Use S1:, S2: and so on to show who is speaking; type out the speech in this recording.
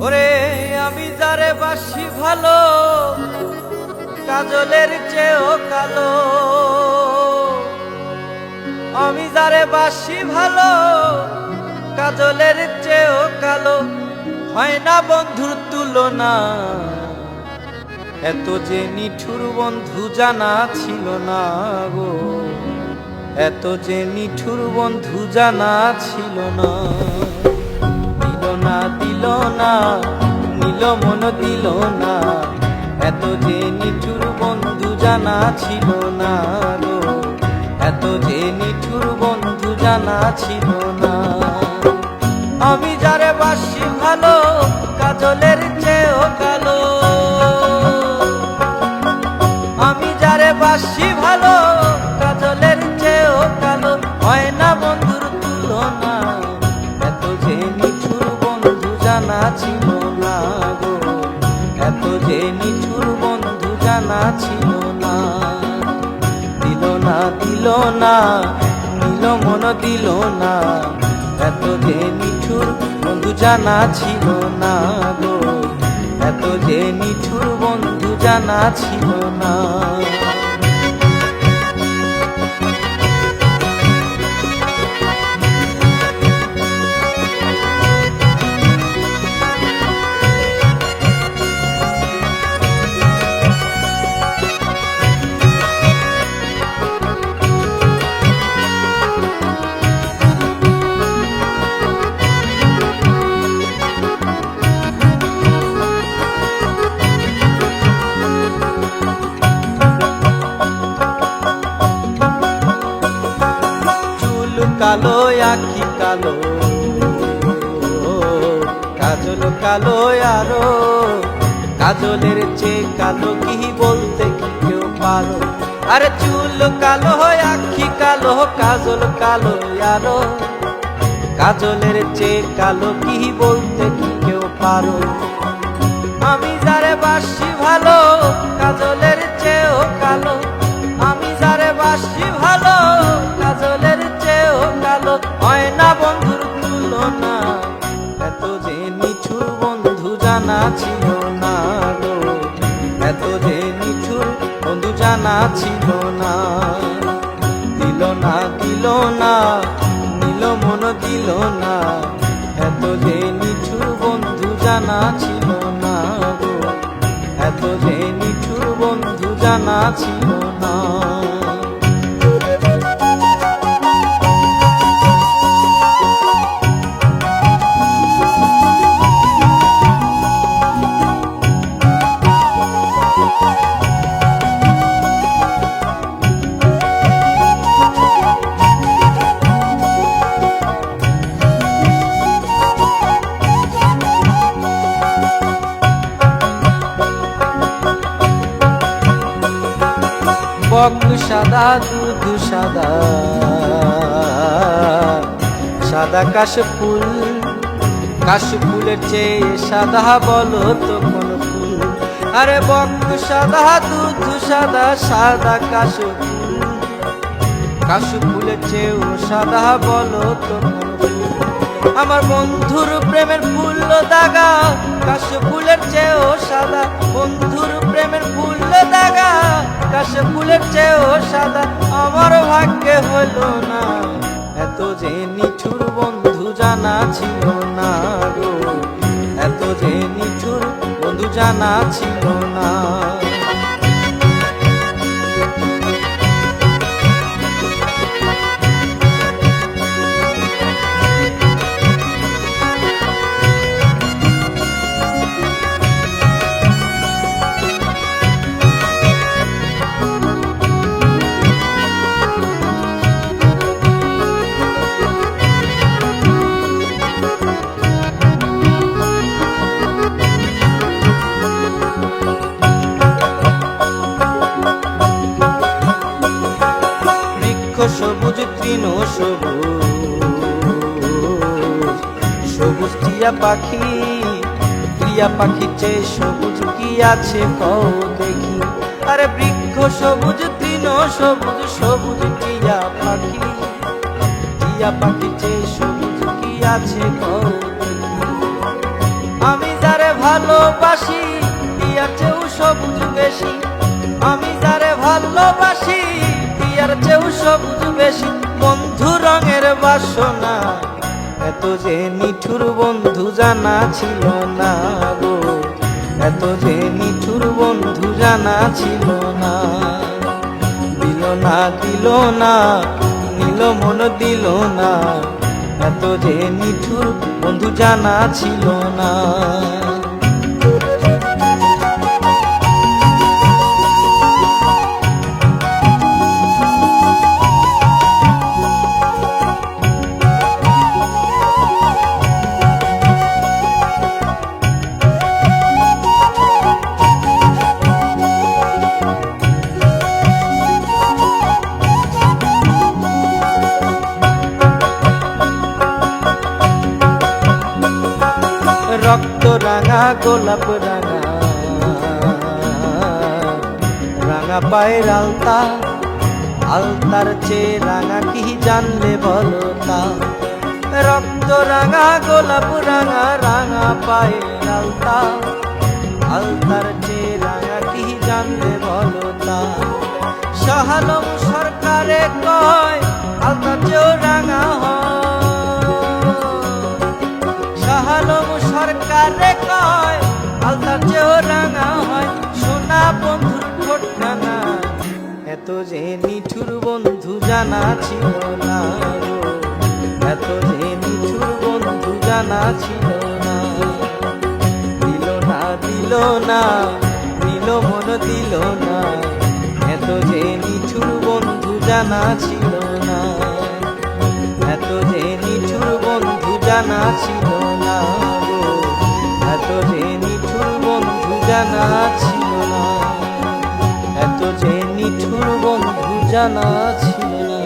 S1: ওরে আমি যারে বাসি ভালো, কাজলের চেয়েও কালো। আমি যারে বাসি ভালো, কাজলের চেয়েও কালো। হয় না বন্ধুর তুলনা, এত যে নিঠুর বন্ধু জানা ছিল না গো। এত যে নিঠুর বন্ধু জানা ছিল না। দিল না নিল মন দিল না, এত যে নিঠুর বন্ধু জানা ছিল না গো। এত যে নিঠুর বন্ধু জানা ছিল না। আমি যারে বাসি ভালো, কাজলের চেয়েও কালো। আমি যারে বাসি ভালো, কাজলের চেয়েও কালো। হয় না বন্ধুর তুলনা, এত যে নিঠুর বন্ধু জানা ছিল না গো। এত যে নিঠুর বন্ধু জানা ছিল না। দিল না নিল মন দিল না, এত যে নিঠুর বন্ধু জানা ছিল না গো। এত যে নিঠুর বন্ধু জানা ছিল না। কালো আঁখি কালো, কাজল কালো আরো। কাজলের চেয়ে কালো কি বলতে কি কেউ পারো? আরে চুল কালো আঁখি কালো, কাজল কালো আরো। কাজলের চেয়ে কালো কি বলতে কি কেউ পারো? আমি যারে বাসি ভালো, কাজলের চেয়েও কালো। আমি যারে বাসি ভালো, কাজলের চেয়েও কালো। হয় না বন্ধুর তুলনা, এত যে নিঠুর বন্ধু জানা ছিল না গো। এত যে নিঠুর বন্ধু জানা ছিল না। দিল না নিল মন দিল না, এত যে নিঠুর বন্ধু জানা ছিল না গো। এত যে নিঠুর বন্ধু জানা ছিল না। বক সাদা দুধ সাদা, সাদা কাশফুল। কাশফুলের চেয়ে সাদা বলো তো কোন ফুল? আরে বক সাদা দুধ সাদা, সাদা কাশফুল। কাশফুলের চেয়েও সাদা বলো তো কোন ফুল? আমার বন্ধুর প্রেমের ফুল দাগা, কাশফুলের চেয়েও সাদা। বন্ধুর প্রেমের ফুল দাগা, কাশফুলের চেয়েও সাদা। আমার ভাগ্যে হলো না, এত যে নিঠুর বন্ধু জানা ছিল না গো। এত যে নিঠুর বন্ধু জানা ছিল না। তৃণ সবুজ, সবুজ টিয়া পাখি, টিয়া পাখি চেয়ে সবুজ কি আছে কও দেখি। আরে বৃক্ষ সবুজ তৃণ সবুজ, সবুজ টিয়া পাখি, টিয়া পাখি চেয়ে সবুজ কি আছে কও দেখি। আমি যারে ভালোবাসি টিয়ার চেয়েও সবুজ বেশি, আমি যারে ভালোবাসি টিয়ার চেয়েও সবুজ বেশি। বন্ধু রঙের বাসনা এত যে নিঠুর বন্ধু জানা ছিল না গো, এত যে নিঠুর বন্ধু জানা ছিল না। দিল না দিল না নিল মন দিল না, এত যে নিঠুর বন্ধু জানা ছিল না। রক্ত রাঙা গোলাপ রাঙা, রাঙা পায়ের আলতা, আলতার চেয়ে রাঙা কি জানলে বলো তা। রক্ত রাঙা গোলাপ রাঙা, রাঙা পায়ের আলতা, আলতার চেয়ে রাঙা কি জানলে বলো তা। শাহালম সরকারে কয় আলতার চেয়েও রাঙা হয়, শাহালম সরকারে কয় আলতার চেয়েও রাঙা হয়। সোনা বন্ধুর ঠোঁটখানা এত যে নিঠুর বন্ধু জানা ছিল না গো, এত যে নিঠুর বন্ধু জানা ছিল না। দিল না দিল না নিল মন দিল না, এত যে নিঠুর বন্ধু জানা ছিল না, এত যে নিঠুর বন্ধু জানা ছিল না গো, এত যে নিঠুর বন্ধু জানা ছিল না, এত যে নিঠুর বন্ধু জানা ছিল না।